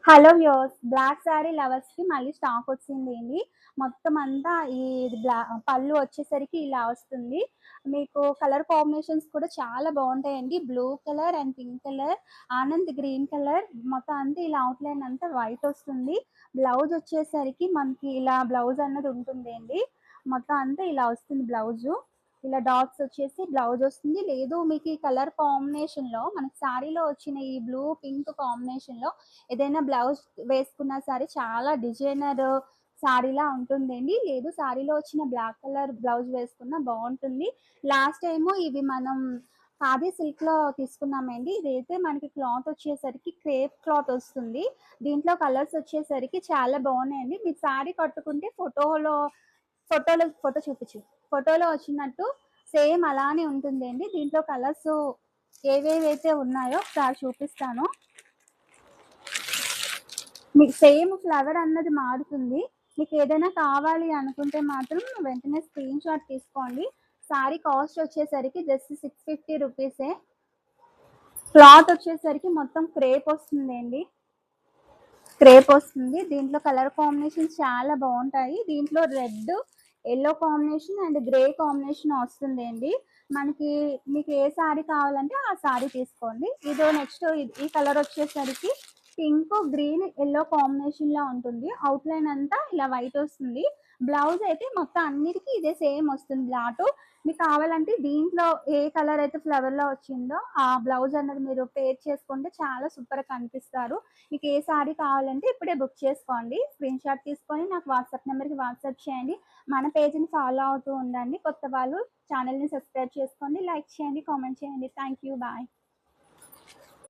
Hello viewers! Black sari లవర్స్‌కి మళ్ళీ stock వచ్చిందండి. మొత్తం అంతా ఈ పళ్ళు వచ్చేసరికి ఇలా వస్తుంది. మీకు కలర్ కాంబినేషన్స్ కూడా చాలా బావుంటాయండి. Blue colour and pink colour, Anand green colour మొత్తం అంతా ఇలా అవుట్‌లైన్ అంతా వైట్ వస్తుంది. బ్లౌజ్ వచ్చేసరికి మనకి ఇలా బ్లౌజ్ అన్నది ఉంటుందండి. మొత్తం అంతా ఇలా వస్తుంది బ్లౌజు. ఇలా డాట్స్ వచ్చేసి బ్లౌజ్ వస్తుంది. లేదు మీకు ఈ కలర్ కాంబినేషన్‌లో మనకి శారీలో వచ్చిన ఈ బ్లూ, పింక్ కాంబినేషన్‌లో ఏదైనా బ్లౌజ్ వేసుకున్నా సరే చాలా డిజైనర్ శారీలా ఉంటుందండి. లేదు శారీలో వచ్చిన బ్లాక్ కలర్ బ్లౌజ్ వేసుకున్నా బావుంటుంది. లాస్ట్ టైము ఇవి మనం ఖాదీ సిల్క్‌లో తీసుకున్నామండి. ఇదైతే మనకి క్లాత్ వచ్చేసరికి క్రేప్ క్లాత్ వస్తుంది. దీంట్లో కలర్స్ వచ్చేసరికి చాలా బావున్నాయండి. మీరు శారీ కట్టుకుంటే ఫోటో చూపించు. ఫోటోలో వచ్చినట్టు సేమ్ అలానే ఉంటుందండి. దీంట్లో కలర్స్ ఏవేవైతే ఉన్నాయో ఒకసారి చూపిస్తాను. మీకు సేమ్ ఫ్లవర్ అన్నది మారుతుంది. మీకేదైనా కావాలి అనుకుంటే మాత్రం వెంటనే స్క్రీన్ షాట్ తీసుకోండి. శారీ కాస్ట్ వచ్చేసరికి జస్ట్ 650 రూపీసే. క్లాత్ వచ్చేసరికి మొత్తం క్రేప్ వస్తుందండి. క్రేప్ వస్తుంది. దీంట్లో కలర్ కాంబినేషన్స్ చాలా బావుంటాయి. దీంట్లో red, yellow combination and grey combination వస్తుందండి. మీకు ఏ శారీ కావాలంటే ఆ శారీ తీసుకోండి. నెక్స్ట్ ఈ కలర్ వచ్చేసరికి పింక్, గ్రీన్, యెల్లో కాంబినేషన్‌లో ఉంటుంది. అవుట్‌లైన్ అంతా ఇలా వైట్ వస్తుంది. బ్లౌజ్ అయితే మొత్తం అన్నిటికి ఇదే సేమ్ వస్తుంది బ్లాటు. మీకు కావాలంటే దీంట్లో ఏ కలర్ అయితే ఫ్లవర్‌లో వచ్చిందో ఆ బ్లౌజ్ అన్నది మీరు పేర్ చేసుకుంటే చాలా సూపర్‌గా కనిపిస్తారు. మీకు ఏ శారీ కావాలంటే ఇప్పుడే బుక్ చేసుకోండి. స్క్రీన్ షాట్ తీసుకొని నాకు వాట్సాప్ నెంబర్‌కి వాట్సాప్ చేయండి. మన పేజ్‌ని ఫాలో అవుతూ ఉండండి. కొత్త వాళ్ళు ఛానెల్‌ని సబ్స్క్రైబ్ చేసుకోండి. లైక్ చేయండి, కామెంట్ చేయండి. Thank you. బాయ్.